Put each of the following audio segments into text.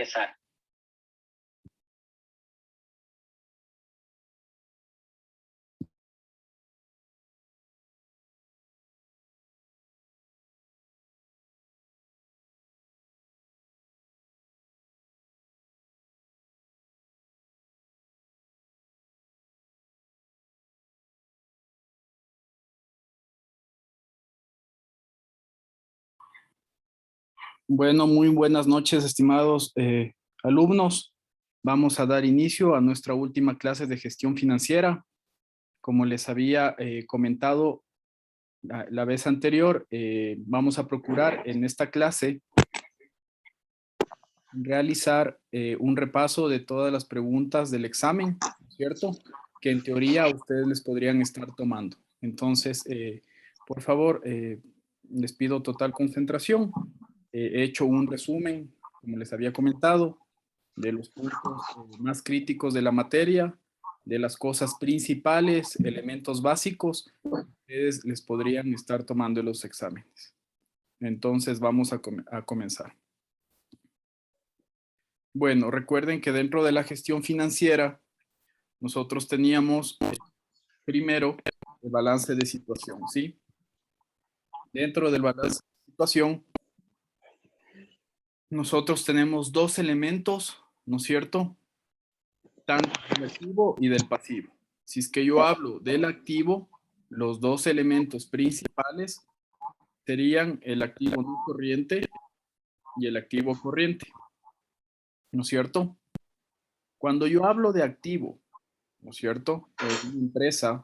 empezar. Bueno, muy buenas noches, estimados alumnos. Vamos a dar inicio a nuestra última clase de gestión financiera. Como les había comentado la vez anterior, vamos a procurar en esta clase realizar un repaso de todas las preguntas del examen, ¿cierto? Que en teoría ustedes les podrían estar tomando. Entonces, por favor, les pido total concentración. He hecho un resumen, como les había comentado, de los puntos más críticos de la materia, de las cosas principales, elementos básicos, ustedes les podrían estar tomando los exámenes. Entonces, vamos a comenzar. Bueno, recuerden que dentro de la gestión financiera, nosotros teníamos primero el balance de situación, ¿sí? Dentro del balance de situación, nosotros tenemos dos elementos, ¿no es cierto? Tanto del activo y del pasivo. Si es que yo hablo del activo, los dos elementos principales serían el activo no corriente y el activo corriente, ¿no es cierto? Cuando yo hablo de activo, ¿no es cierto? En una empresa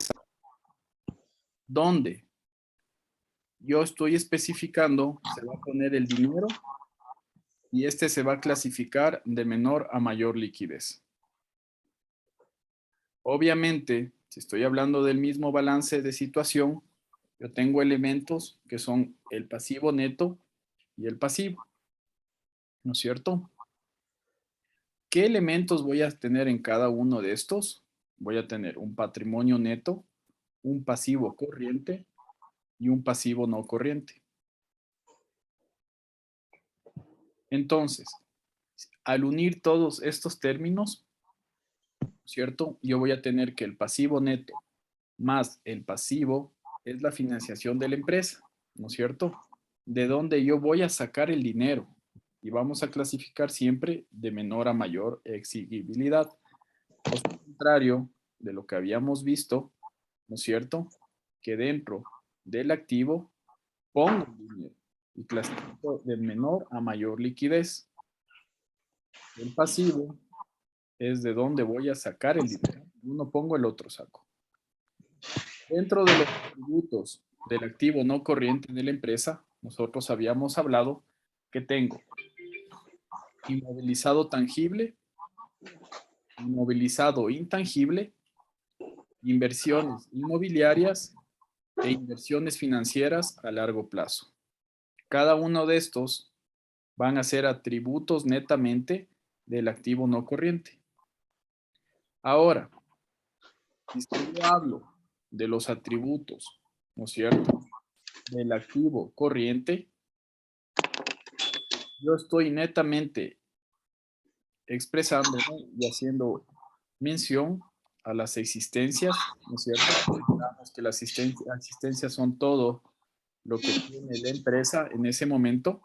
donde yo estoy especificando, se va a poner el dinero y este se va a clasificar de menor a mayor liquidez. Obviamente, si estoy hablando del mismo balance de situación, yo tengo elementos que son el pasivo neto y el pasivo, ¿no es cierto? ¿Qué elementos voy a tener en cada uno de estos? Voy a tener un patrimonio neto, un pasivo corriente y un pasivo no corriente. Entonces, al unir todos estos términos, ¿cierto? Yo voy a tener que el pasivo neto más el pasivo es la financiación de la empresa, ¿no es cierto? De donde yo voy a sacar el dinero y vamos a clasificar siempre de menor a mayor exigibilidad. Lo contrario de lo que habíamos visto, ¿no es cierto? Que dentro del activo pongo el dinero y clasifico de menor a mayor liquidez. El pasivo es de donde voy a sacar el dinero. Uno pongo, el otro saco. Dentro de los atributos del activo no corriente de la empresa, nosotros habíamos hablado que tengo inmovilizado tangible, inmovilizado intangible, inversiones inmobiliarias e inversiones financieras a largo plazo. Cada uno de estos van a ser atributos netamente del activo no corriente. Ahora, si yo hablo de los atributos, ¿no es cierto?, del activo corriente, yo estoy netamente expresándome y haciendo mención a las existencias, ¿no es cierto? Digamos que las existencias son todo lo que tiene la empresa en ese momento.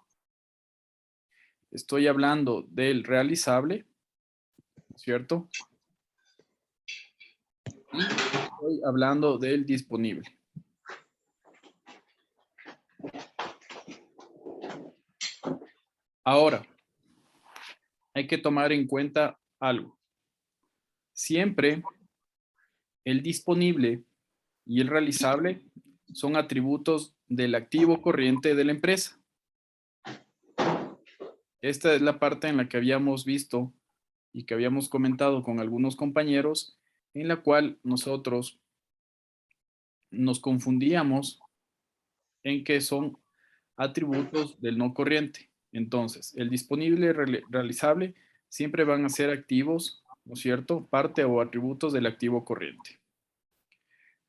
Estoy hablando del realizable, ¿no es cierto? Y estoy hablando del disponible. Ahora, hay que tomar en cuenta algo. Siempre el disponible y el realizable son atributos del activo corriente de la empresa. Esta es la parte en la que habíamos visto y que habíamos comentado con algunos compañeros, en la cual nosotros nos confundíamos en que son atributos del no corriente. Entonces, el disponible y realizable siempre van a ser activos, ¿no es cierto?, parte o atributos del activo corriente.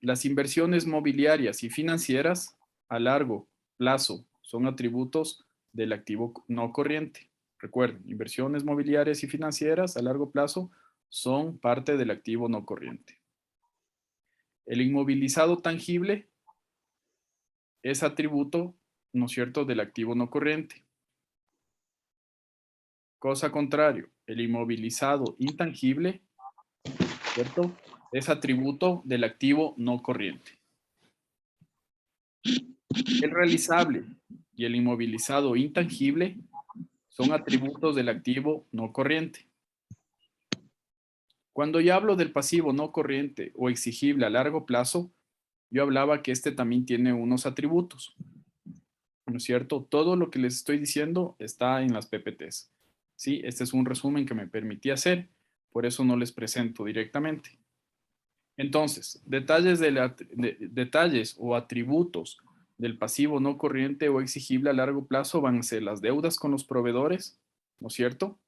Las inversiones mobiliarias y financieras a largo plazo son atributos del activo no corriente. Recuerden, inversiones mobiliarias y financieras a largo plazo son parte del activo no corriente. El inmovilizado tangible es atributo, ¿no es cierto?, del activo no corriente. Cosa contrario, el inmovilizado intangible, ¿cierto?, es atributo del activo no corriente. El realizable y el inmovilizado intangible son atributos del activo no corriente. Cuando yo hablo del pasivo no corriente o exigible a largo plazo, yo hablaba que este también tiene unos atributos, ¿no es cierto? Todo lo que les estoy diciendo está en las PPTs. Sí, este es un resumen que me permití hacer, por eso no les presento directamente. Entonces, detalles o atributos del pasivo no corriente o exigible a largo plazo van a ser las deudas con los proveedores, ¿no es cierto?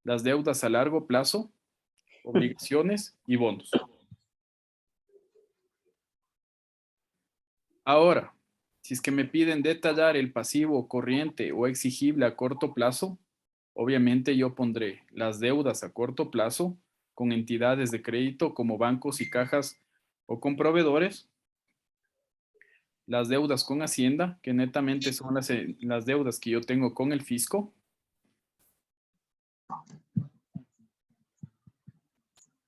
Las deudas a largo plazo, obligaciones y bonos. Ahora, si es que me piden detallar el pasivo corriente o exigible a corto plazo, obviamente yo pondré las deudas a corto plazo con entidades de crédito como bancos y cajas o con proveedores, las deudas con Hacienda, que netamente son las deudas que yo tengo con el fisco,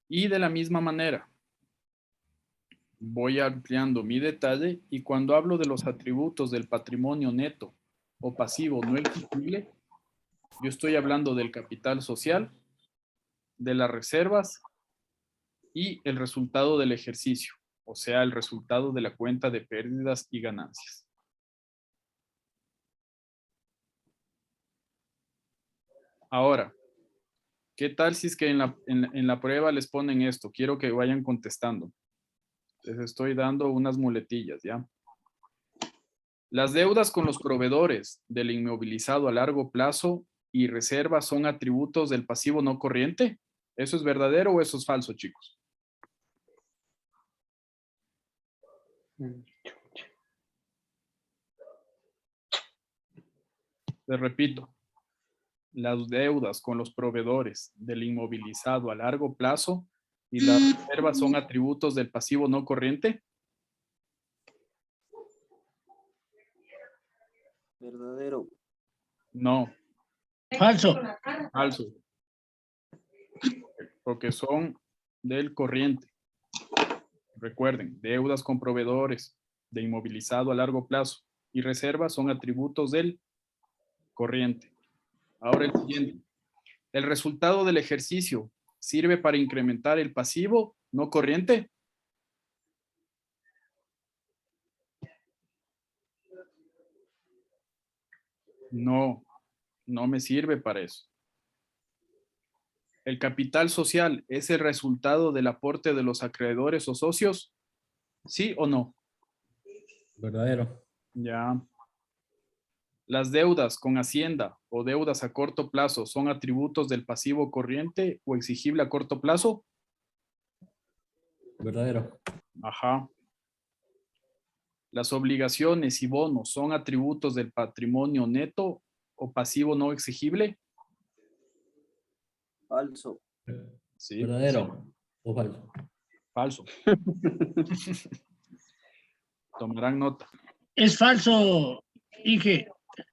y de la misma manera voy ampliando mi detalle y cuando hablo de los atributos del patrimonio neto o pasivo no exigible, yo estoy hablando del capital social, de las reservas y el resultado del ejercicio, o sea, el resultado de la cuenta de pérdidas y ganancias. Ahora, ¿qué tal si es que en la prueba les ponen esto? Quiero que vayan contestando. Les estoy dando unas muletillas, ¿ya? Las deudas con los proveedores del inmovilizado a largo plazo y reservas son atributos del pasivo no corriente. ¿Eso es verdadero o eso es falso, chicos? Les repito, las deudas con los proveedores del inmovilizado a largo plazo y las reservas son atributos del pasivo no corriente. Verdadero. No, Falso. falso, porque son del corriente. Recuerden, deudas con proveedores de inmovilizado a largo plazo y reservas son atributos del corriente. Ahora el siguiente. El resultado del ejercicio sirve para incrementar el pasivo no corriente. No, no me sirve para eso. ¿El capital social es el resultado del aporte de los acreedores o socios? ¿Sí o no? Verdadero. Ya. ¿Las deudas con Hacienda o deudas a corto plazo son atributos del pasivo corriente o exigible a corto plazo? Verdadero. Ajá. ¿Las obligaciones y bonos son atributos del patrimonio neto o pasivo no exigible? Falso. Sí. Verdadero. O falso. Falso. Tomarán nota. Es falso, Inge.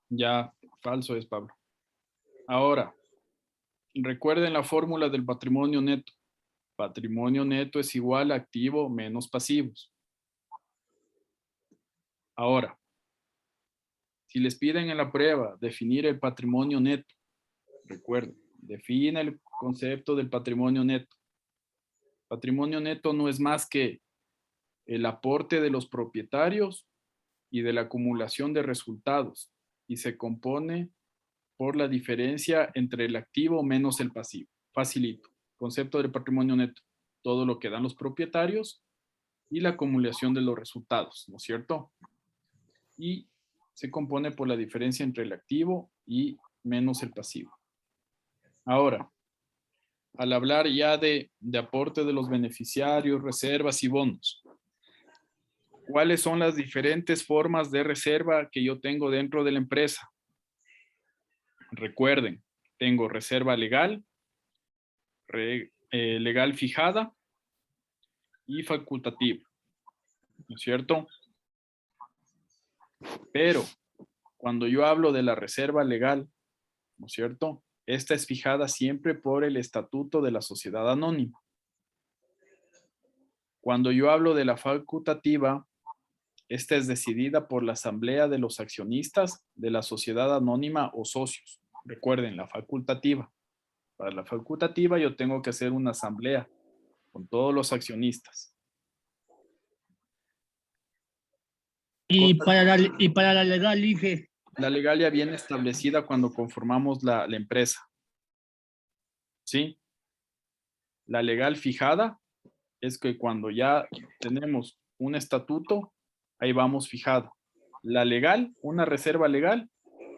Ya, falso es, Pablo. Ahora, recuerden la fórmula del patrimonio neto. Patrimonio neto es igual a activo menos pasivos. Ahora, si les piden en la prueba definir el patrimonio neto, recuerden, define el concepto del patrimonio neto. Patrimonio neto no es más que el aporte de los propietarios y de la acumulación de resultados y se compone por la diferencia entre el activo menos el pasivo. Facilito. Concepto del patrimonio neto. Todo lo que dan los propietarios y la acumulación de los resultados, ¿no es cierto? Y se compone por la diferencia entre el activo y menos el pasivo. Ahora, al hablar ya de aporte de los beneficiarios, reservas y bonos, ¿cuáles son las diferentes formas de reserva que yo tengo dentro de la empresa? Recuerden, tengo reserva legal, legal fijada y facultativa, ¿no es cierto? Pero cuando yo hablo de la reserva legal, ¿no es cierto? Esta es fijada siempre por el estatuto de la sociedad anónima. Cuando yo hablo de la facultativa, esta es decidida por la asamblea de los accionistas de la sociedad anónima o socios. Recuerden, la facultativa. Para la facultativa yo tengo que hacer una asamblea con todos los accionistas. Y para la legal, Inge. La legal ya viene establecida cuando conformamos la empresa. ¿Sí? La legal fijada es que cuando ya tenemos un estatuto, ahí vamos fijado. La legal, una reserva legal,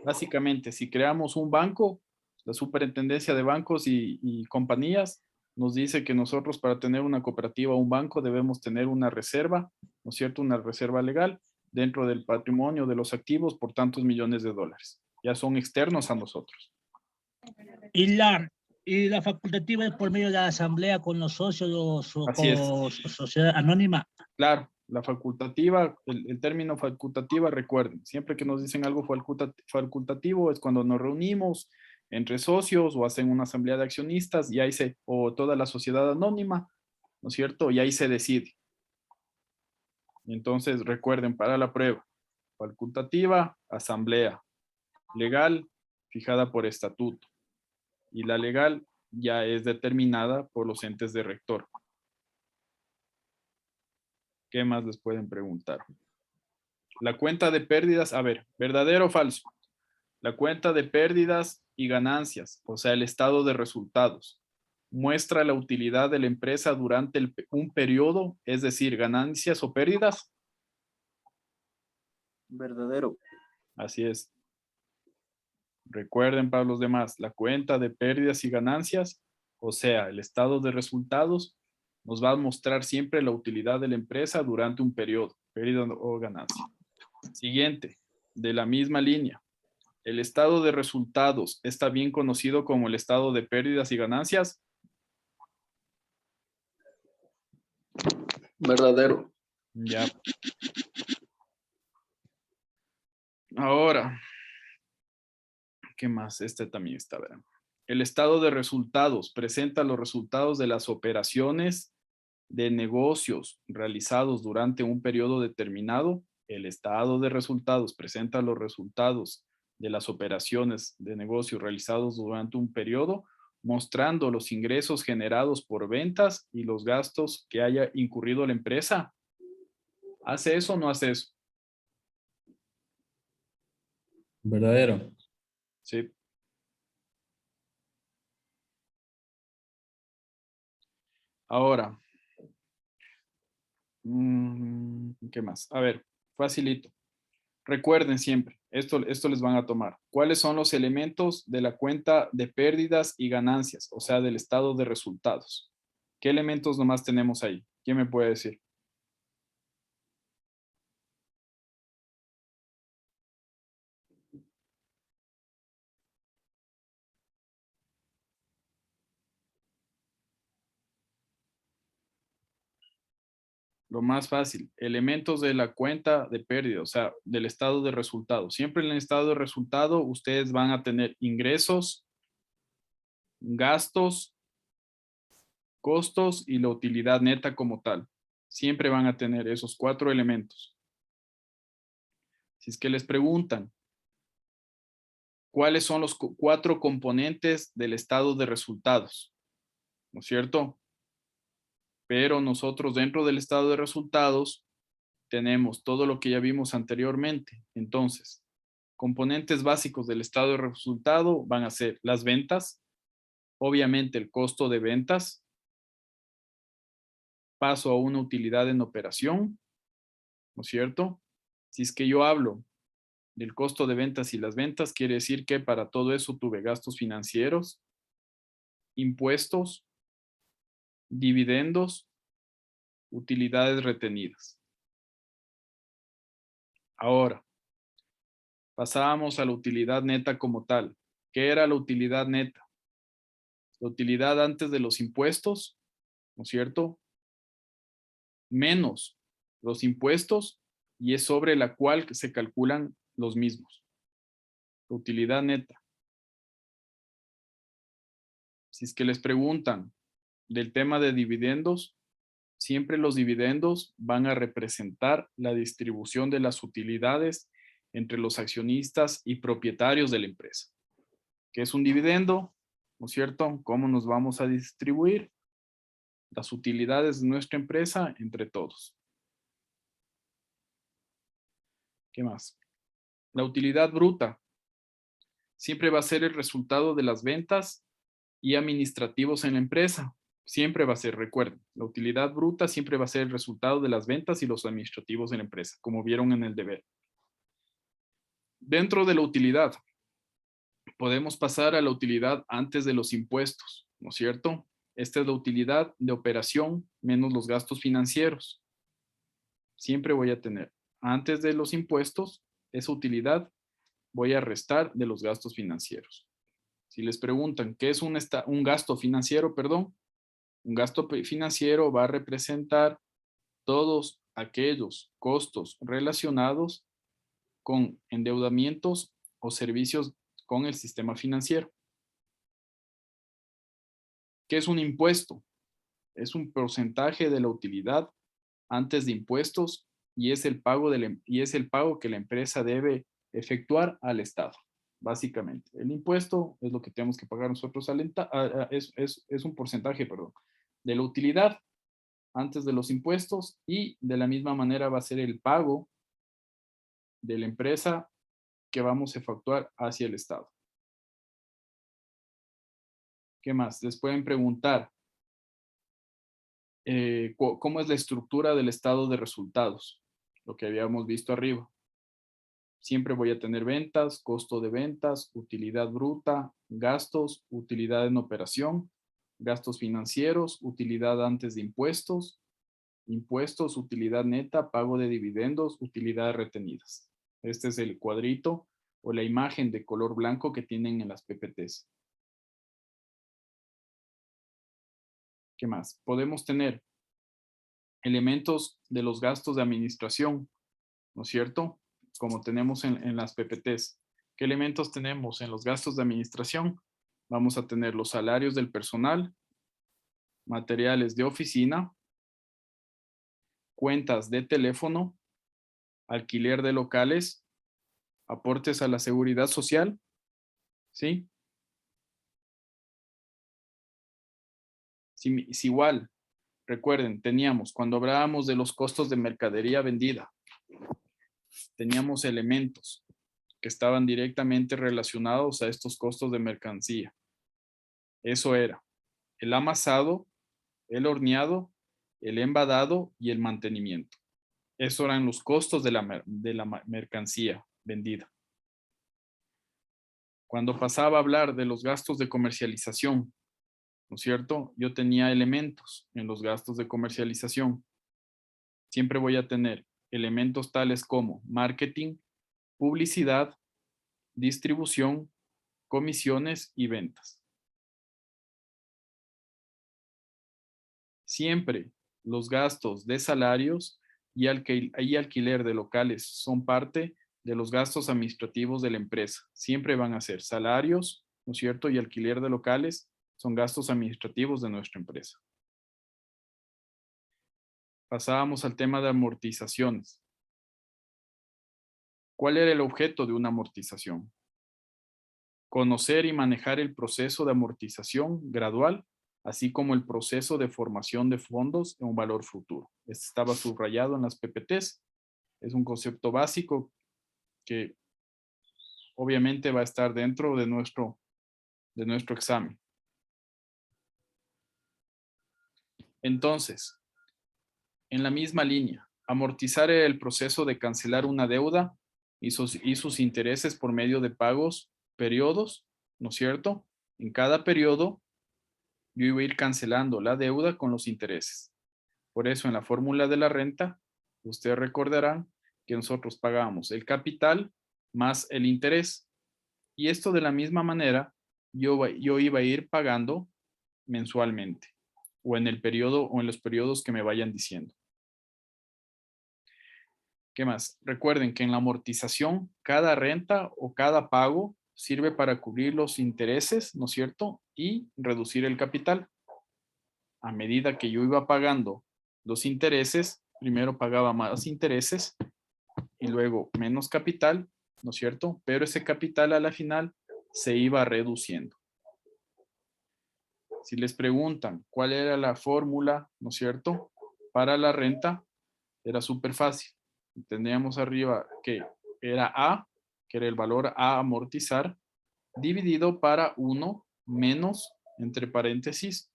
básicamente si creamos un banco, la superintendencia de bancos y compañías nos dice que nosotros para tener una cooperativa o un banco debemos tener una reserva, ¿no es cierto? Una reserva legal dentro del patrimonio de los activos por tantos millones de dólares. Ya son externos a nosotros. Y la facultativa es por medio de la asamblea con los socios o Así es. con sociedad anónima. Claro, la facultativa, el término facultativa, recuerden, siempre que nos dicen algo facultativo es cuando nos reunimos entre socios o hacen una asamblea de accionistas y ahí o toda la sociedad anónima, ¿no es cierto? Y ahí se decide. Entonces, recuerden, para la prueba, facultativa, asamblea, legal, fijada por estatuto, y la legal ya es determinada por los entes de rector. ¿Qué más les pueden preguntar? La cuenta de pérdidas, a ver, ¿verdadero o falso? La cuenta de pérdidas y ganancias, o sea, el estado de resultados, muestra la utilidad de la empresa durante un periodo, es decir, ganancias o pérdidas. Verdadero. Así es. Recuerden para los demás, la cuenta de pérdidas y ganancias, o sea, el estado de resultados, nos va a mostrar siempre la utilidad de la empresa durante un periodo, pérdida o ganancia. Siguiente, de la misma línea. El estado de resultados está bien conocido como el estado de pérdidas y ganancias. Verdadero. Ya. Ahora, ¿qué más? Este también está, verán. El estado de resultados presenta los resultados de las operaciones de negocios realizados durante un periodo determinado. El estado de resultados presenta los resultados de las operaciones de negocios realizados durante un periodo, mostrando los ingresos generados por ventas y los gastos que haya incurrido la empresa. ¿Hace eso o no hace eso? Verdadero. Sí. Ahora, ¿qué más? A ver, facilito. Recuerden siempre, esto les van a tomar. ¿Cuáles son los elementos de la cuenta de pérdidas y ganancias? O sea, del estado de resultados. ¿Qué elementos nomás tenemos ahí? ¿Quién me puede decir? Lo más fácil, elementos de la cuenta de pérdida, o sea, del estado de resultados. Siempre en el estado de resultado ustedes van a tener ingresos, gastos, costos y la utilidad neta como tal. Siempre van a tener esos 4 elementos. Si es que les preguntan, ¿cuáles son los 4 componentes del estado de resultados? ¿No es cierto? Pero nosotros dentro del estado de resultados tenemos todo lo que ya vimos anteriormente. Entonces, componentes básicos del estado de resultado van a ser las ventas, obviamente el costo de ventas, paso a una utilidad en operación, ¿no es cierto? Si es que yo hablo del costo de ventas y las ventas, quiere decir que para todo eso tuve gastos financieros, impuestos, dividendos, utilidades retenidas. Ahora, pasábamos a la utilidad neta como tal. ¿Qué era la utilidad neta? La utilidad antes de los impuestos, ¿no es cierto? Menos los impuestos y es sobre la cual se calculan los mismos. La utilidad neta. Si es que les preguntan del tema de dividendos, siempre los dividendos van a representar la distribución de las utilidades entre los accionistas y propietarios de la empresa. ¿Qué es un dividendo? ¿No es cierto? ¿Cómo nos vamos a distribuir las utilidades de nuestra empresa entre todos? ¿Qué más? La utilidad bruta siempre va a ser el resultado de las ventas y administrativos en la empresa. Siempre va a ser, recuerden, la utilidad bruta siempre va a ser el resultado de las ventas y los administrativos en la empresa, como vieron en el deber. Dentro de la utilidad, podemos pasar a la utilidad antes de los impuestos, ¿no es cierto? Esta es la utilidad de operación menos los gastos financieros. Siempre voy a tener antes de los impuestos, esa utilidad voy a restar de los gastos financieros. Si les preguntan qué es un gasto financiero, perdón, un gasto financiero va a representar todos aquellos costos relacionados con endeudamientos o servicios con el sistema financiero. ¿Qué es un impuesto? Es un porcentaje de la utilidad antes de impuestos y es el pago, que la empresa debe efectuar al Estado, básicamente. El impuesto es lo que tenemos que pagar nosotros es un porcentaje, perdón, de la utilidad antes de los impuestos y de la misma manera va a ser el pago de la empresa que vamos a efectuar hacia el Estado. ¿Qué más? Les pueden preguntar cómo es la estructura del estado de resultados, lo que habíamos visto arriba. Siempre voy a tener ventas, costo de ventas, utilidad bruta, gastos, utilidad en operación, gastos financieros, utilidad antes de impuestos, impuestos, utilidad neta, pago de dividendos, utilidades retenidas. Este es el cuadrito o la imagen de color blanco que tienen en las PPTs. ¿Qué más? Podemos tener elementos de los gastos de administración, ¿no es cierto? Como tenemos en las PPTs. ¿Qué elementos tenemos en los gastos de administración? Vamos a tener los salarios del personal, materiales de oficina, cuentas de teléfono, alquiler de locales, aportes a la seguridad social, ¿sí? Si igual, recuerden, teníamos, cuando hablábamos de los costos de mercadería vendida, teníamos elementos que estaban directamente relacionados a estos costos de mercancía. Eso era el amasado, el horneado, el embadado y el mantenimiento. Esos eran los costos de la mercancía vendida. Cuando pasaba a hablar de los gastos de comercialización, ¿no es cierto? Yo tenía elementos en los gastos de comercialización. Siempre voy a tener elementos tales como marketing, publicidad, distribución, comisiones y ventas. Siempre los gastos de salarios y alquiler de locales son parte de los gastos administrativos de la empresa. Siempre van a ser salarios, ¿no es cierto? Y alquiler de locales son gastos administrativos de nuestra empresa. Pasábamos al tema de amortizaciones. ¿Cuál era el objeto de una amortización? Conocer y manejar el proceso de amortización gradual, así como el proceso de formación de fondos en un valor futuro. Este estaba subrayado en las PPTs. Es un concepto básico que obviamente va a estar dentro de nuestro examen. Entonces, en la misma línea, amortizar el proceso de cancelar una deuda y sus intereses por medio de pagos, periodos, ¿no es cierto? En cada periodo, yo iba a ir cancelando la deuda con los intereses. Por eso, en la fórmula de la renta, ustedes recordarán que nosotros pagamos el capital más el interés. Y esto de la misma manera yo iba a ir pagando mensualmente o en el periodo o en los periodos que me vayan diciendo. ¿Qué más? Recuerden que en la amortización, cada renta o cada pago sirve para cubrir los intereses, ¿no es cierto? Y reducir el capital. A medida que yo iba pagando los intereses, primero pagaba más intereses y luego menos capital, ¿no es cierto? Pero ese capital a la final se iba reduciendo. Si les preguntan cuál era la fórmula, ¿no es cierto? Para la renta, era súper fácil. Tendríamos arriba que era A, que era el valor a amortizar, dividido para 1 menos, entre paréntesis,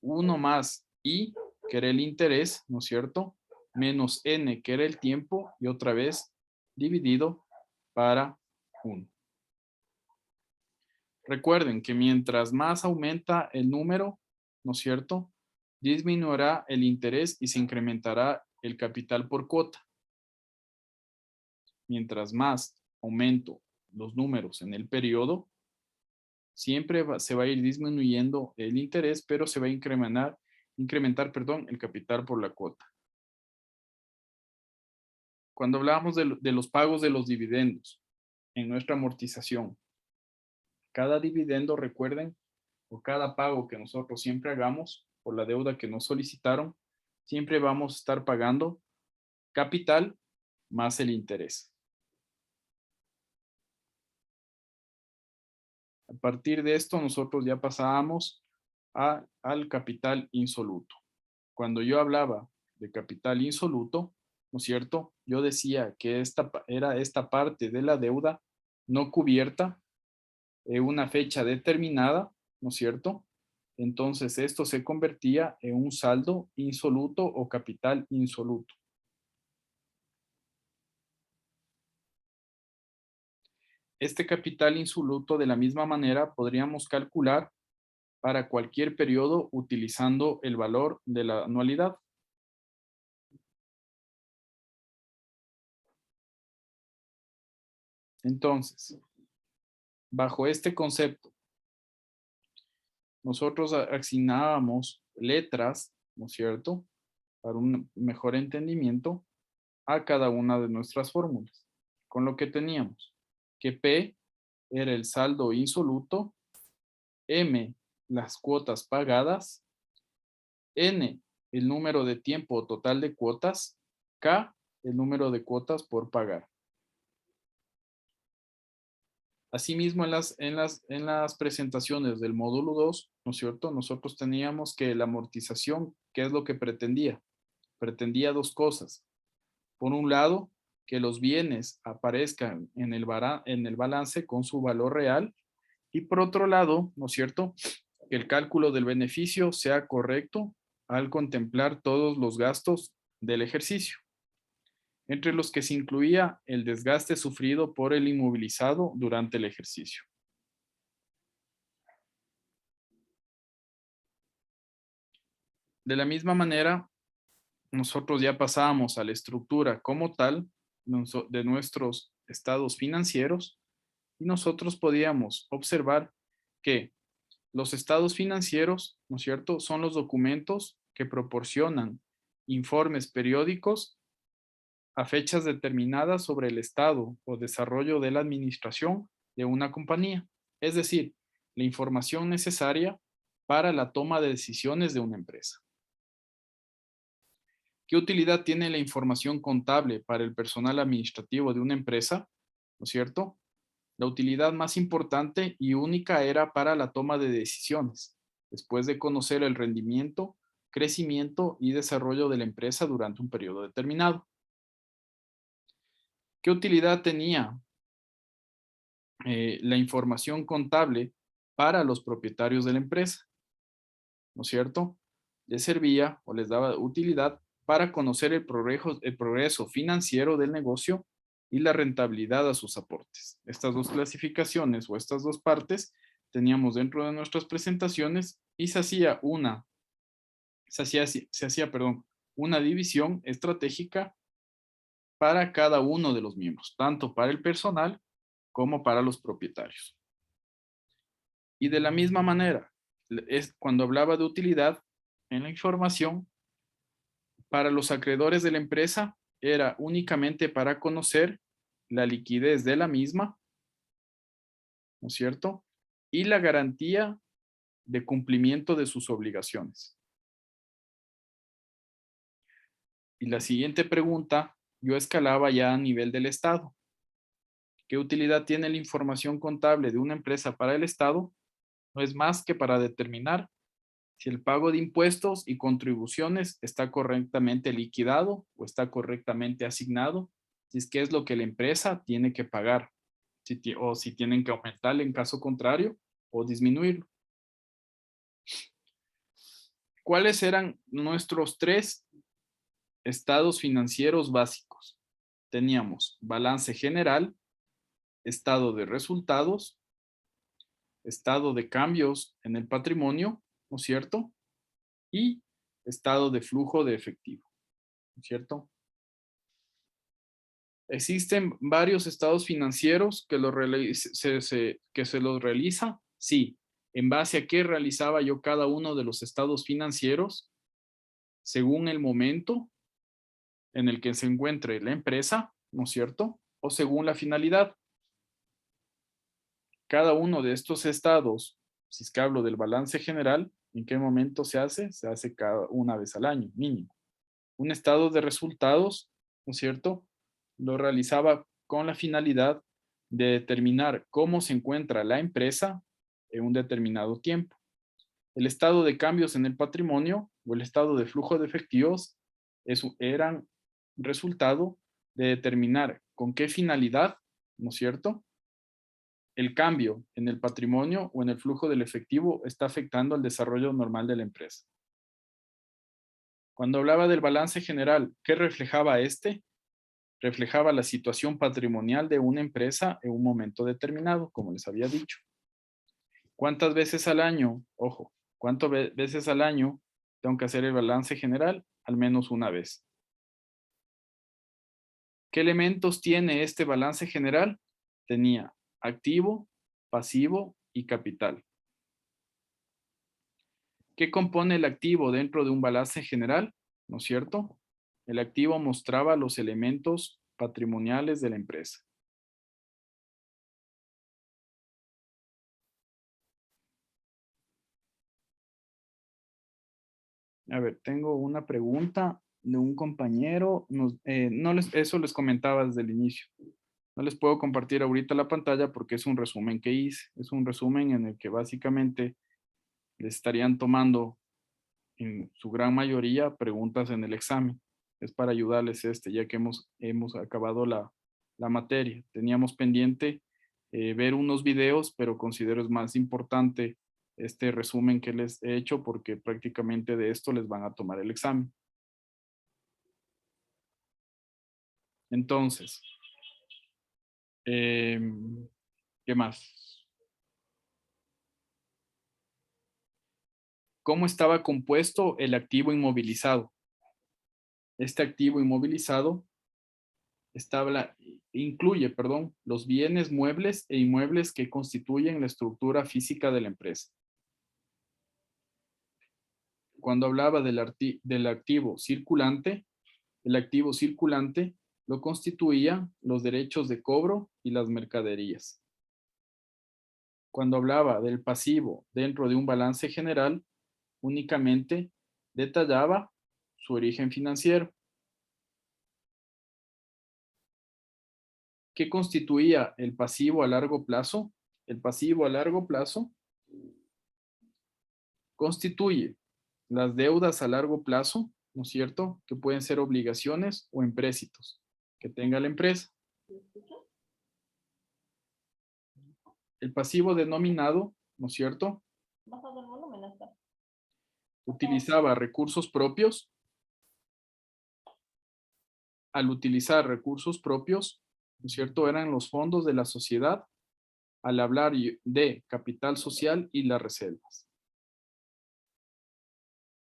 1 más I, que era el interés, ¿no es cierto? Menos N, que era el tiempo, y otra vez dividido para 1. Recuerden que mientras más aumenta el número, ¿no es cierto? Disminuirá el interés y se incrementará el capital por cuota. Mientras más aumento los números en el periodo, siempre se va a ir disminuyendo el interés, pero se va a incrementar, el capital por la cuota. Cuando hablábamos de los pagos de los dividendos en nuestra amortización, cada dividendo, recuerden, o cada pago que nosotros siempre hagamos por la deuda que nos solicitaron, siempre vamos a estar pagando capital más el interés. A partir de esto, nosotros ya pasábamos al capital insoluto. Cuando yo hablaba de capital insoluto, ¿no es cierto? Yo decía que era esta parte de la deuda no cubierta en una fecha determinada, ¿no es cierto? Entonces esto se convertía en un saldo insoluto o capital insoluto. Este capital insoluto, de la misma manera, podríamos calcular para cualquier periodo utilizando el valor de la anualidad. Entonces, bajo este concepto, nosotros asignábamos letras, ¿no es cierto?, para un mejor entendimiento a cada una de nuestras fórmulas, con lo que teníamos que P era el saldo insoluto, M las cuotas pagadas, N el número de tiempo total de cuotas, K el número de cuotas por pagar. Asimismo, en las presentaciones del módulo 2, ¿no es cierto? Nosotros teníamos que la amortización, ¿qué es lo que pretendía? Pretendía dos cosas. Por un lado, que los bienes aparezcan en el balance con su valor real. Y por otro lado, ¿no es cierto? Que el cálculo del beneficio sea correcto al contemplar todos los gastos del ejercicio, entre los que se incluía el desgaste sufrido por el inmovilizado durante el ejercicio. De la misma manera, nosotros ya pasábamos a la estructura como tal de nuestros estados financieros y nosotros podíamos observar que los estados financieros, ¿no es cierto?, son los documentos que proporcionan informes periódicos a fechas determinadas sobre el estado o desarrollo de la administración de una compañía, es decir, la información necesaria para la toma de decisiones de una empresa. ¿Qué utilidad tiene la información contable para el personal administrativo de una empresa? ¿No es cierto? La utilidad más importante y única era para la toma de decisiones, después de conocer el rendimiento, crecimiento y desarrollo de la empresa durante un periodo determinado. ¿Qué utilidad tenía la información contable para los propietarios de la empresa? ¿No es cierto? Les servía o les daba utilidad para conocer el progreso financiero del negocio y la rentabilidad a sus aportes. Estas dos clasificaciones o estas dos partes teníamos dentro de nuestras presentaciones y se hacía una división estratégica para cada uno de los miembros, tanto para el personal como para los propietarios. Y de la misma manera, cuando hablaba de utilidad en la información, para los acreedores de la empresa era únicamente para conocer la liquidez de la misma, ¿no es cierto? Y la garantía de cumplimiento de sus obligaciones. Y la siguiente pregunta, yo escalaba ya a nivel del Estado. ¿Qué utilidad tiene la información contable de una empresa para el Estado? No es más que para determinar si el pago de impuestos y contribuciones está correctamente liquidado o está correctamente asignado, si es que es lo que la empresa tiene que pagar, o si tienen que aumentarle en caso contrario o disminuirlo. ¿Cuáles eran nuestros 3 estados financieros básicos? Teníamos balance general, estado de resultados, estado de cambios en el patrimonio, ¿no es cierto? Y estado de flujo de efectivo, ¿no es cierto? ¿Existen varios estados financieros que, que se los realiza? Sí. ¿En base a qué realizaba yo cada uno de los estados financieros? Según el momento en el que se encuentre la empresa, ¿no es cierto? O según la finalidad. Cada uno de estos estados, si es que hablo del balance general, ¿en qué momento se hace? Se hace cada una vez al año, mínimo. Un estado de resultados, ¿no es cierto? Lo realizaba con la finalidad de determinar cómo se encuentra la empresa en un determinado tiempo. El estado de cambios en el patrimonio o el estado de flujo de efectivos eran resultado de determinar con qué finalidad, ¿no es cierto? El cambio en el patrimonio o en el flujo del efectivo está afectando al desarrollo normal de la empresa. Cuando hablaba del balance general, ¿qué reflejaba este? Reflejaba la situación patrimonial de una empresa en un momento determinado, como les había dicho. ¿Cuántas veces al año? Ojo, ¿cuántas veces al año tengo que hacer el balance general? Al menos una vez. ¿Qué elementos tiene este balance general? Tenía activo, pasivo y capital. ¿Qué compone el activo dentro de un balance general? ¿No es cierto? El activo mostraba los elementos patrimoniales de la empresa. A ver, tengo una pregunta de un compañero. Eso les comentaba desde el inicio. No les puedo compartir ahorita la pantalla porque es un resumen que hice. Es un resumen en el que básicamente les estarían tomando en su gran mayoría preguntas en el examen. Es para ayudarles ya que hemos acabado la materia. Teníamos pendiente ver unos videos, pero considero es más importante este resumen que les he hecho porque prácticamente de esto les van a tomar el examen. Entonces, ¿qué más? ¿Cómo estaba compuesto el activo inmovilizado? Este activo inmovilizado incluye, los bienes muebles e inmuebles que constituyen la estructura física de la empresa. Cuando hablaba del activo circulante, el activo circulante lo constituían los derechos de cobro y las mercaderías. Cuando hablaba del pasivo dentro de un balance general, únicamente detallaba su origen financiero. ¿Qué constituía el pasivo a largo plazo? El pasivo a largo plazo constituye las deudas a largo plazo, ¿no es cierto? Que pueden ser obligaciones o empréstitos que tenga la empresa. El pasivo denominado, ¿no es cierto? Utilizaba recursos propios. Al utilizar recursos propios, ¿no es cierto? Eran los fondos de la sociedad al hablar de capital social y las reservas.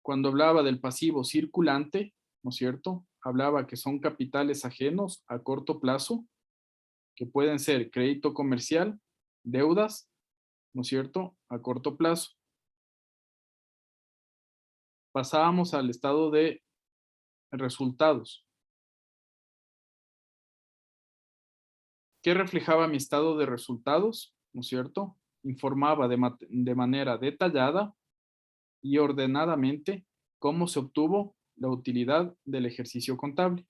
Cuando hablaba del pasivo circulante, ¿no es cierto? Hablaba que son capitales ajenos a corto plazo, que pueden ser crédito comercial, deudas ¿no es cierto? A corto plazo. Pasábamos al estado de resultados. ¿Qué reflejaba mi estado de resultados? ¿No es cierto? Informaba de manera detallada y ordenadamente cómo se obtuvo la utilidad del ejercicio contable.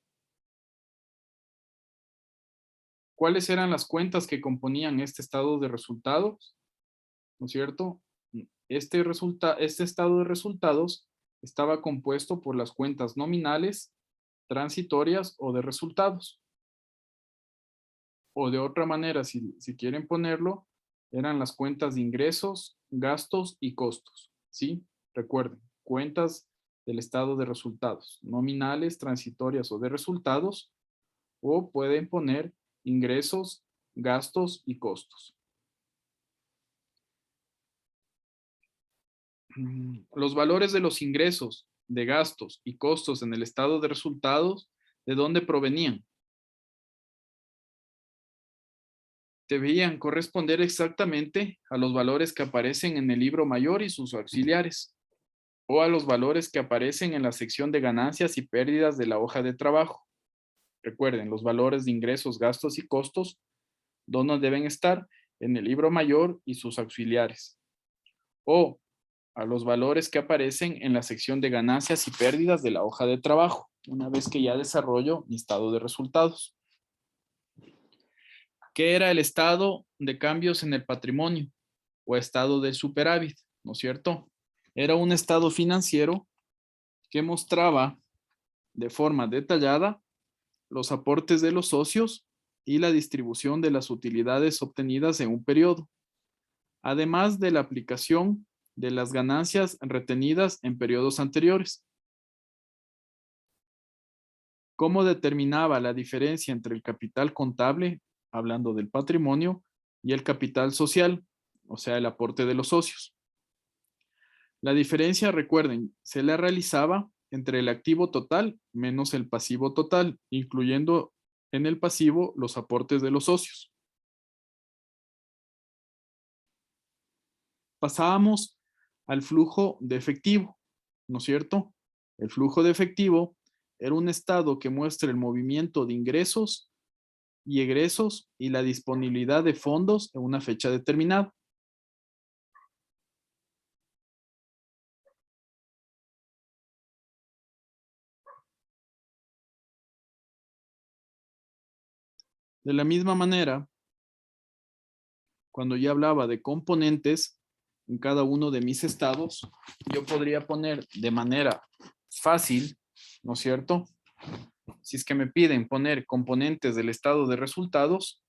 ¿Cuáles eran las cuentas que componían este estado de resultados? ¿No es cierto? Este estado de resultados estaba compuesto por las cuentas nominales, transitorias o de resultados. O de otra manera, si quieren ponerlo, eran las cuentas de ingresos, gastos y costos. ¿Sí? Recuerden, cuentas del estado de resultados, nominales, transitorias o de resultados, o pueden poner ingresos, gastos y costos. Los valores de los ingresos, de gastos y costos en el estado de resultados, ¿de dónde provenían? Debían corresponder exactamente a los valores que aparecen en el libro mayor y sus auxiliares, o a los valores que aparecen en la sección de ganancias y pérdidas de la hoja de trabajo. Recuerden, los valores de ingresos, gastos y costos, ¿dónde deben estar? En el libro mayor y sus auxiliares. O a los valores que aparecen en la sección de ganancias y pérdidas de la hoja de trabajo, una vez que ya desarrollo mi estado de resultados. ¿Qué era el estado de cambios en el patrimonio o estado de superávit? ¿No es cierto? Era un estado financiero que mostraba de forma detallada los aportes de los socios y la distribución de las utilidades obtenidas en un periodo, además de la aplicación de las ganancias retenidas en periodos anteriores. ¿Cómo determinaba la diferencia entre el capital contable, hablando del patrimonio, y el capital social, o sea, el aporte de los socios? La diferencia, recuerden, se la realizaba entre el activo total menos el pasivo total, incluyendo en el pasivo los aportes de los socios. Pasábamos al flujo de efectivo, ¿no es cierto? El flujo de efectivo era un estado que muestra el movimiento de ingresos y egresos y la disponibilidad de fondos en una fecha determinada. De la misma manera, cuando yo hablaba de componentes en cada uno de mis estados, yo podría poner de manera fácil, ¿no es cierto? Si es que me piden poner componentes del estado de resultados,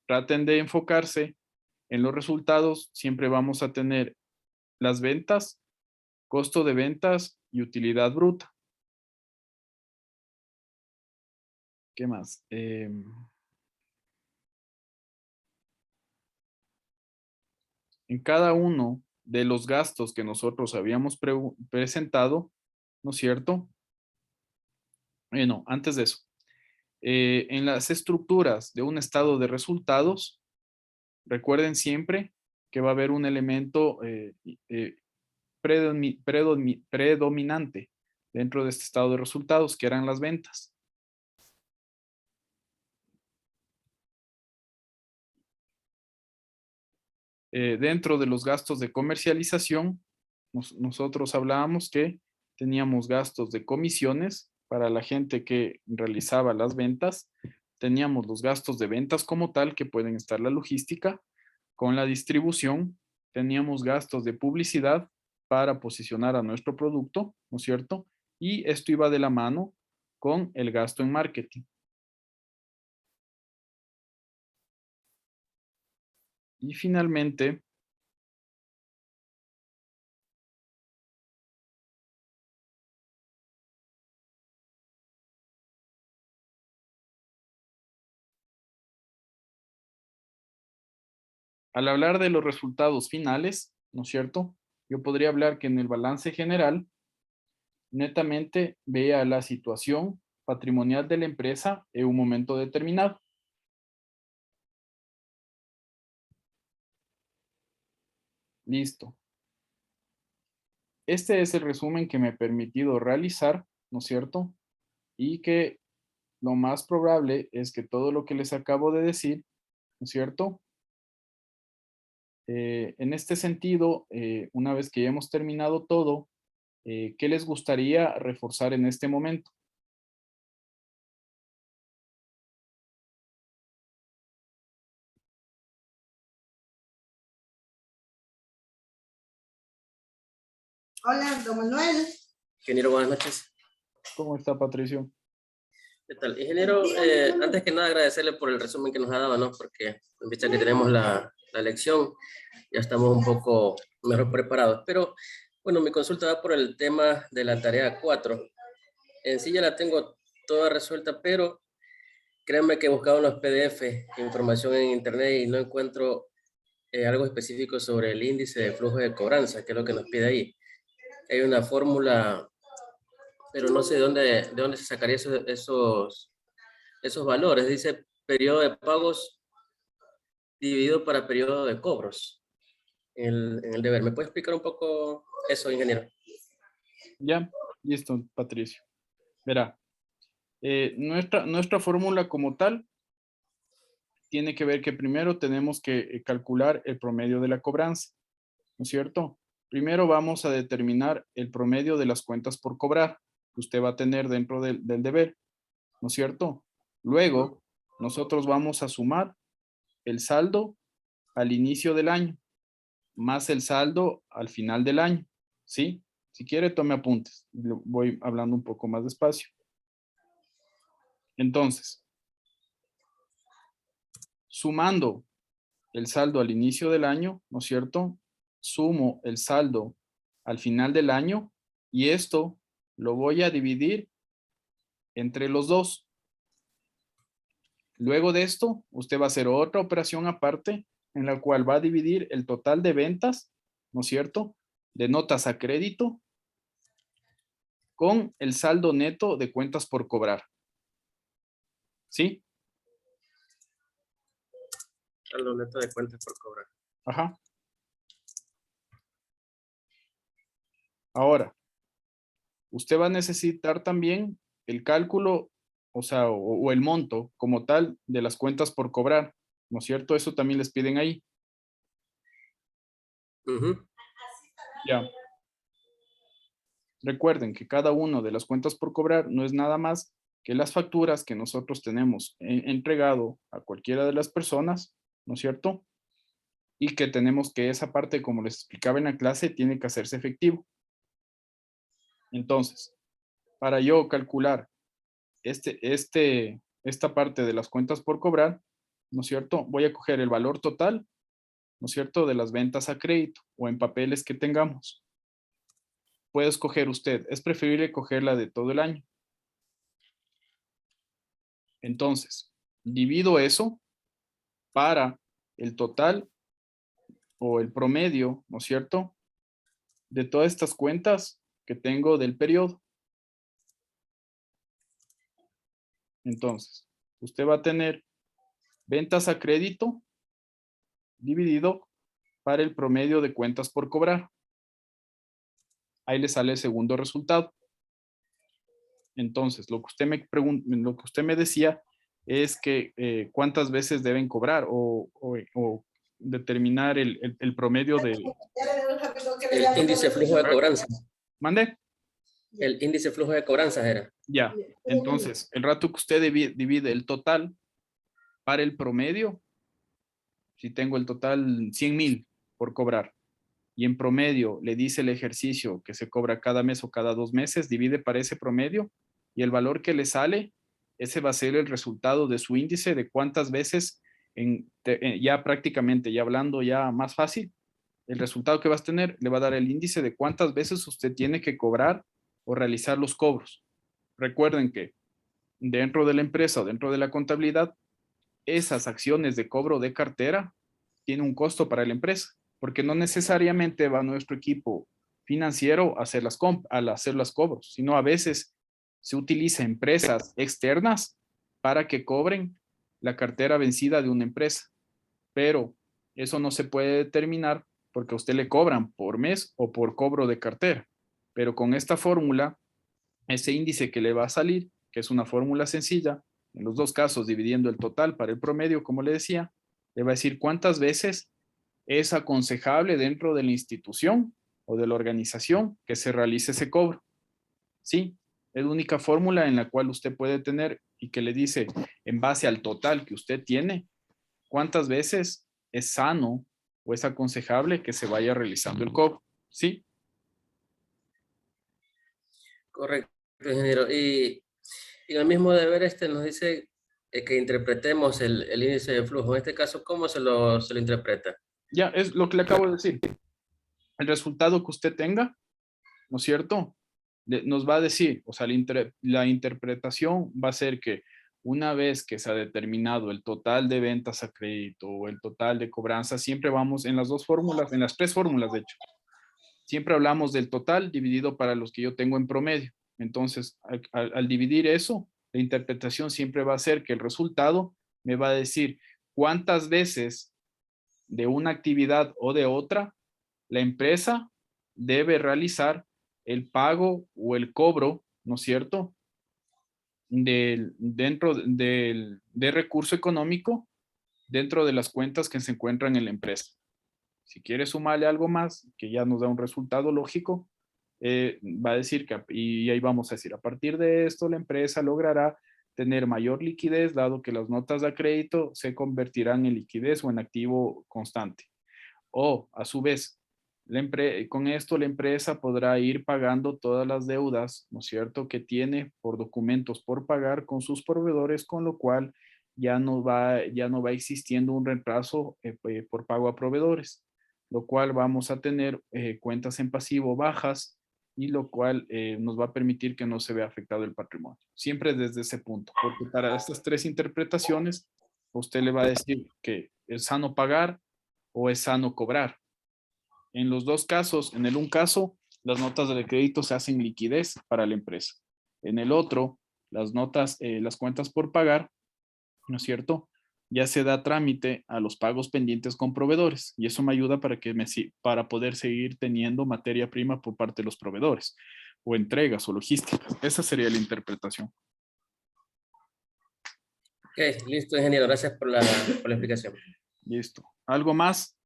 traten de enfocarse en los resultados. Siempre vamos a tener las ventas, costo de ventas y utilidad bruta. ¿Qué más? En cada uno de los gastos que nosotros habíamos presentado, ¿no es cierto? No, antes de eso, en las estructuras de un estado de resultados, recuerden siempre que va a haber un elemento predominante dentro de este estado de resultados, que eran las ventas. Dentro de los gastos de comercialización, nosotros hablábamos que teníamos gastos de comisiones para la gente que realizaba las ventas, teníamos los gastos de ventas como tal, que pueden estar la logística, con la distribución, teníamos gastos de publicidad para posicionar a nuestro producto, ¿no es cierto? Y esto iba de la mano con el gasto en marketing. Y finalmente, al hablar de los resultados finales, ¿no es cierto? Yo podría hablar que en el balance general, netamente vea la situación patrimonial de la empresa en un momento determinado. Listo. Este es el resumen que me he permitido realizar, ¿no es cierto? Y que lo más probable es que todo lo que les acabo de decir, ¿no es cierto? En este sentido, una vez que ya hemos terminado todo, ¿qué les gustaría reforzar en este momento? Hola, don Manuel. Ingeniero, buenas noches. ¿Cómo está, Patricio? ¿Qué tal? Ingeniero, antes que nada agradecerle por el resumen que nos ha dado, ¿no? Porque en vista que tenemos la lección, ya estamos un poco mejor preparados. Pero, bueno, mi consulta va por el tema de la tarea 4. En sí ya la tengo toda resuelta, pero créanme que he buscado unos PDF, información en internet y no encuentro algo específico sobre el índice de flujo de cobranza, que es lo que nos pide ahí. Hay una fórmula, pero no sé de dónde se sacaría esos valores. Dice periodo de pagos dividido para periodo de cobros en el deber. ¿Me puede explicar un poco eso, ingeniero? Ya, listo, Patricio. Verá, nuestra fórmula como tal tiene que ver que primero tenemos que calcular el promedio de la cobranza, ¿no es cierto? Primero vamos a determinar el promedio de las cuentas por cobrar que usted va a tener dentro del deber, ¿no es cierto? Luego, nosotros vamos a sumar el saldo al inicio del año, más el saldo al final del año, ¿sí? Si quiere, tome apuntes. Voy hablando un poco más despacio. Entonces, sumando el saldo al inicio del año, ¿no es cierto? Sumo el saldo al final del año y esto lo voy a dividir entre los dos. Luego de esto, usted va a hacer otra operación aparte en la cual va a dividir el total de ventas, ¿no es cierto? De notas a crédito con el saldo neto de cuentas por cobrar. ¿Sí? Saldo neto de cuentas por cobrar. Ajá. Ahora, usted va a necesitar también el cálculo, o sea, o el monto como tal de las cuentas por cobrar, ¿no es cierto? Eso también les piden ahí. Ya. Recuerden que cada uno de las cuentas por cobrar no es nada más que las facturas que nosotros tenemos entregado a cualquiera de las personas, ¿no es cierto? Y que tenemos que esa parte, como les explicaba en la clase, tiene que hacerse efectivo. Entonces, para yo calcular esta parte de las cuentas por cobrar, ¿no es cierto? Voy a coger el valor total, ¿no es cierto? De las ventas a crédito o en papeles que tengamos. Puede escoger usted, es preferible cogerla de todo el año. Entonces, divido eso para el total o el promedio, ¿no es cierto? De todas estas cuentas que tengo del periodo. Entonces, usted va a tener ventas a crédito dividido para el promedio de cuentas por cobrar. Ahí le sale el segundo resultado. Entonces, lo que usted me decía es que cuántas veces deben cobrar o determinar el promedio de... El índice flujo de cobranza. ¿Mande? El índice flujo de cobranza era. Ya. Entonces, el rato que usted divide el total para el promedio, si tengo el total 100,000 por cobrar, y en promedio le dice el ejercicio que se cobra cada mes o cada 2 meses, divide para ese promedio y el valor que le sale, ese va a ser el resultado de su índice de cuántas veces, ya prácticamente, ya hablando ya más fácil, el resultado que vas a tener le va a dar el índice de cuántas veces usted tiene que cobrar o realizar los cobros. Recuerden que dentro de la empresa o dentro de la contabilidad, esas acciones de cobro de cartera tienen un costo para la empresa, porque no necesariamente va nuestro equipo financiero a hacer al hacer los cobros, sino a veces se utiliza empresas externas para que cobren la cartera vencida de una empresa, pero eso no se puede determinar porque a usted le cobran por mes o por cobro de cartera. Pero con esta fórmula, ese índice que le va a salir, que es una fórmula sencilla, en los dos casos dividiendo el total para el promedio, como le decía, le va a decir cuántas veces es aconsejable dentro de la institución o de la organización que se realice ese cobro. Sí, es la única fórmula en la cual usted puede tener y que le dice en base al total que usted tiene, cuántas veces es sano o es aconsejable que se vaya realizando el cobro. Sí. Correcto, ingeniero. Y en el mismo deber nos dice que interpretemos el índice de flujo. En este caso, ¿cómo se lo interpreta? Ya, es lo que le acabo de decir. El resultado que usted tenga, ¿no es cierto? Nos va a decir, o sea, la interpretación va a ser que una vez que se ha determinado el total de ventas a crédito o el total de cobranza, siempre vamos en las dos fórmulas, en las tres fórmulas, de hecho. Siempre hablamos del total dividido para los que yo tengo en promedio. Entonces, al dividir eso, la interpretación siempre va a ser que el resultado me va a decir cuántas veces de una actividad o de otra la empresa debe realizar el pago o el cobro, ¿no es cierto? De recurso económico dentro de las cuentas que se encuentran en la empresa. Si quiere sumarle algo más, que ya nos da un resultado lógico, va a decir que, y ahí vamos a decir, a partir de esto la empresa logrará tener mayor liquidez, dado que las notas de crédito se convertirán en liquidez o en activo constante. O, a su vez, con esto la empresa podrá ir pagando todas las deudas, ¿no es cierto?, que tiene por documentos por pagar con sus proveedores, con lo cual ya no va existiendo un reemplazo por pago a proveedores, lo cual vamos a tener cuentas en pasivo bajas y lo cual nos va a permitir que no se vea afectado el patrimonio. Siempre desde ese punto, porque para estas tres interpretaciones, usted le va a decir que es sano pagar o es sano cobrar. En los dos casos, en el un caso, las notas de crédito se hacen liquidez para la empresa. En el otro, las cuentas por pagar, ¿no es cierto? Ya se da trámite a los pagos pendientes con proveedores y eso me ayuda para poder seguir teniendo materia prima por parte de los proveedores o entregas o logísticas. Esa sería la interpretación. Ok, listo, ingeniero. Gracias por la explicación. Listo. ¿Algo más?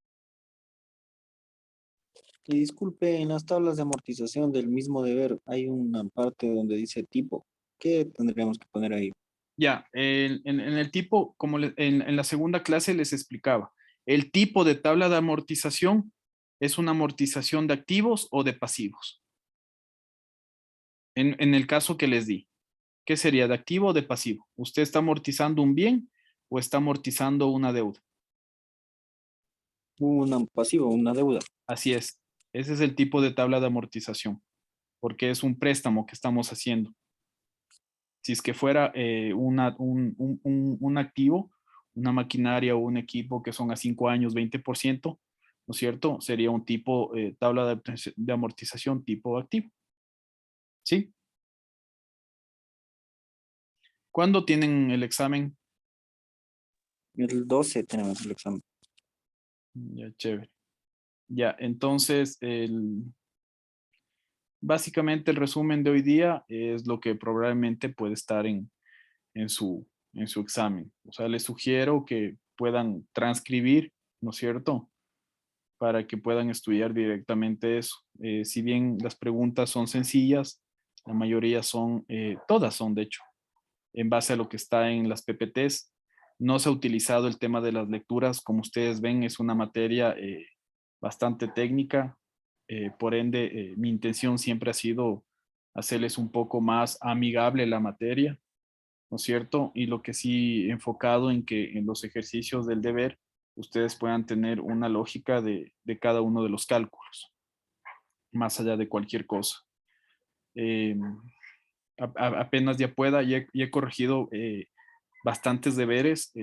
Y disculpe, en las tablas de amortización del mismo deber hay una parte donde dice tipo. ¿Qué tendríamos que poner ahí? Ya, en el tipo, como en la segunda clase les explicaba, el tipo de tabla de amortización es una amortización de activos o de pasivos. En el caso que les di, ¿qué sería de activo o de pasivo? ¿Usted está amortizando un bien o está amortizando una deuda? Un pasivo, una deuda. Así es. Ese es el tipo de tabla de amortización, porque es un préstamo que estamos haciendo. Si es que fuera un activo, una maquinaria o un equipo que son a 5 años, 20%, ¿no es cierto? Sería un tipo, tabla de amortización tipo activo. ¿Sí? ¿Cuándo tienen el examen? El 12 tenemos el examen. Ya, chévere. Ya, entonces, básicamente el resumen de hoy día es lo que probablemente puede estar en su examen. O sea, les sugiero que puedan transcribir, ¿no es cierto? Para que puedan estudiar directamente eso. Si bien las preguntas son sencillas, la mayoría son, todas son de hecho, en base a lo que está en las PPTs. No se ha utilizado el tema de las lecturas, como ustedes ven, es una materia bastante técnica, por ende, mi intención siempre ha sido hacerles un poco más amigable la materia, ¿no es cierto? Y lo que sí enfocado en que en los ejercicios del deber ustedes puedan tener una lógica de cada uno de los cálculos, más allá de cualquier cosa. Apenas ya pueda, ya he corregido bastantes deberes,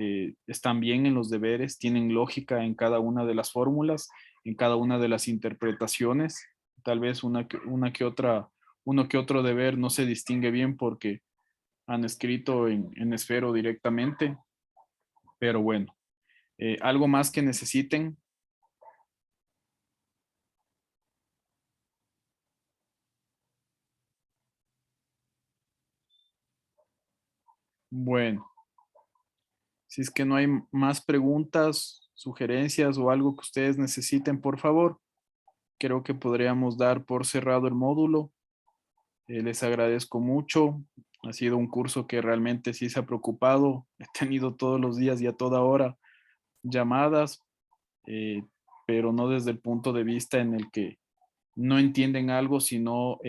están bien en los deberes, tienen lógica en cada una de las fórmulas, en cada una de las interpretaciones, tal vez uno que otro deber no se distingue bien porque han escrito en esfero directamente, pero bueno, algo más que necesiten. Bueno, si es que no hay más preguntas, sugerencias o algo que ustedes necesiten, por favor, creo que podríamos dar por cerrado el módulo. Les agradezco mucho. Ha sido un curso que realmente sí se ha preocupado. He tenido todos los días y a toda hora llamadas, eh, pero no desde el punto de vista en el que no entienden algo, sino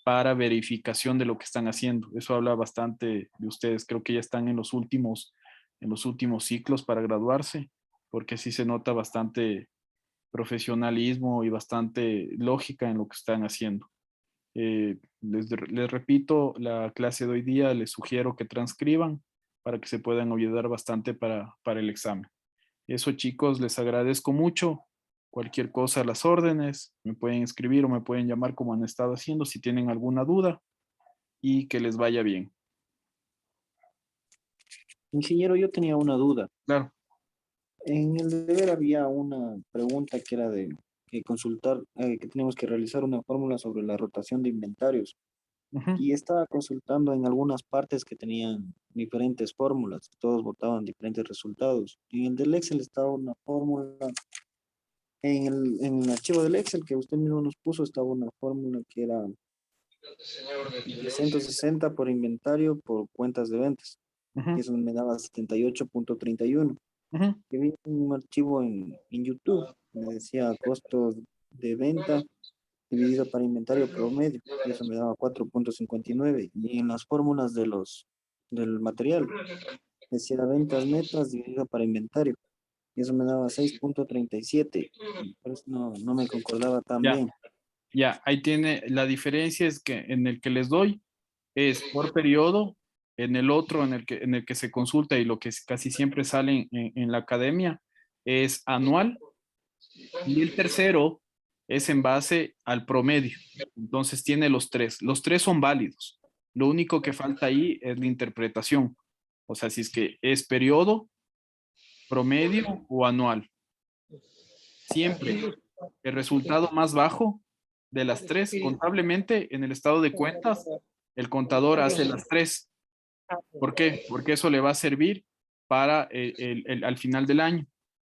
para verificación de lo que están haciendo. Eso habla bastante de ustedes. Creo que ya están en los últimos ciclos para graduarse, porque sí se nota bastante profesionalismo y bastante lógica en lo que están haciendo. Les repito, la clase de hoy día les sugiero que transcriban para que se puedan ayudar bastante para el examen. Eso, chicos, les agradezco mucho. Cualquier cosa a las órdenes, me pueden escribir o me pueden llamar como han estado haciendo si tienen alguna duda, y que les vaya bien. Ingeniero, yo tenía una duda. Claro. En el deber había una pregunta que era de que consultar, que teníamos que realizar una fórmula sobre la rotación de inventarios. Ujú. Y estaba consultando en algunas partes que tenían diferentes fórmulas, todos votaban diferentes resultados. Y en el del Excel estaba una fórmula, en el archivo del Excel que usted mismo nos puso, estaba una fórmula que era 160 por inventario por cuentas de ventas. Ujú. Y eso me daba 78.31. Ujú. Que vi un archivo en YouTube, me decía costos de venta dividido para inventario promedio, y eso me daba 4.59. Y en las fórmulas del material, decía ventas netas dividido para inventario, y eso me daba 6.37. Y por eso no me concordaba tan Ya. bien. Ya, ahí tiene, la diferencia es que en el que les doy es por periodo, en el otro en el que se consulta y lo que casi siempre sale en la academia es anual, y el tercero es en base al promedio. Entonces tiene los tres son válidos. Lo único que falta ahí es la interpretación. O sea, si es que es periodo, promedio o anual. Siempre el resultado más bajo de las tres, contablemente en el estado de cuentas, el contador hace las tres. ¿Por qué? Porque eso le va a servir para al final del año.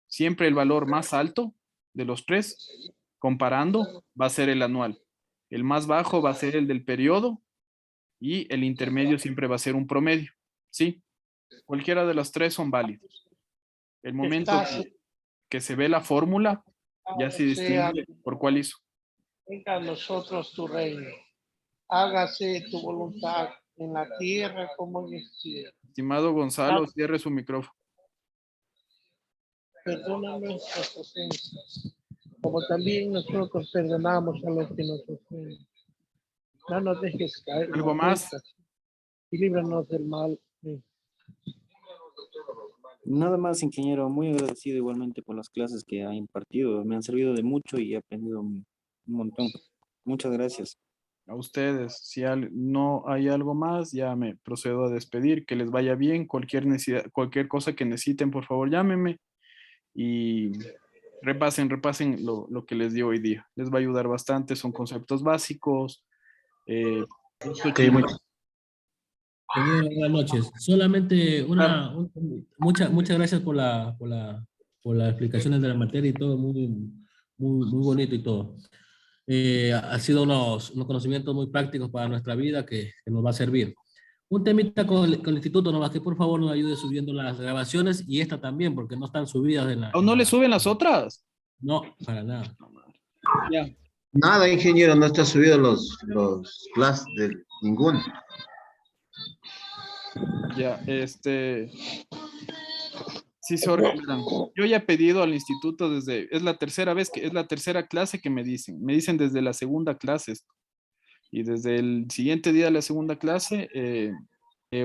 Siempre el valor más alto de los tres, comparando, va a ser el anual. El más bajo va a ser el del periodo y el intermedio siempre va a ser un promedio. ¿Sí? Cualquiera de los tres son válidos. El momento que se ve la fórmula, ya se distingue por cuál hizo. Venga a nosotros tu reino. Hágase tu voluntad en la tierra como en el cielo. Estimado Gonzalo, cierre su micrófono. Perdona nuestras ofensas, como también nosotros perdonamos a los que nos ofenden. No nos dejes caer en ¿Algo la más? tentación y líbranos del mal. Amén. Nada más, ingeniero, muy agradecido igualmente por las clases que ha impartido. Me han servido de mucho y he aprendido un montón. Muchas gracias. A ustedes, si no hay algo más, ya me procedo a despedir. Que les vaya bien. Cualquier cosa que necesiten, por favor, llámenme y repasen lo que les di hoy día. Les va a ayudar bastante. Son conceptos básicos. Señor, buenas noches. Solamente muchas gracias por las explicaciones de la materia y todo, muy bonito y todo. Ha sido unos conocimientos muy prácticos para nuestra vida que nos va a servir. Un temita con el instituto, nomás que por favor nos ayude subiendo las grabaciones y esta también, porque no están subidas en la... ¿O no le suben las otras? No, para nada. Ya. Nada, ingeniero, no está subido los clases de ninguno. Ya, sí se organizan. Yo ya he pedido al instituto es la tercera clase que me dicen desde la segunda clase esto. Y desde el siguiente día de la segunda clase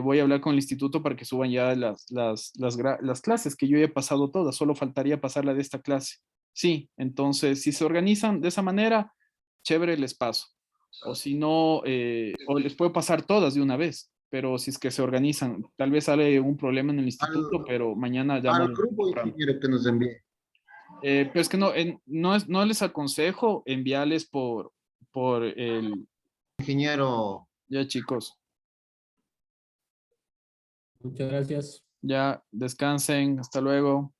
voy a hablar con el instituto para que suban ya las clases que yo ya he pasado todas, solo faltaría pasar la de esta clase. Sí, entonces si se organizan de esa manera, chévere, les paso. O si no, o les puedo pasar todas de una vez, pero si es que se organizan, tal vez sale un problema en el instituto, pero mañana llamo. Al grupo, ingeniero, que nos envíe. Pero es que no les aconsejo enviarles por el... Ingeniero. Ya, chicos. Muchas gracias. Ya, descansen. Hasta luego.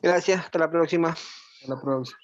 Gracias, hasta la próxima. Hasta la próxima.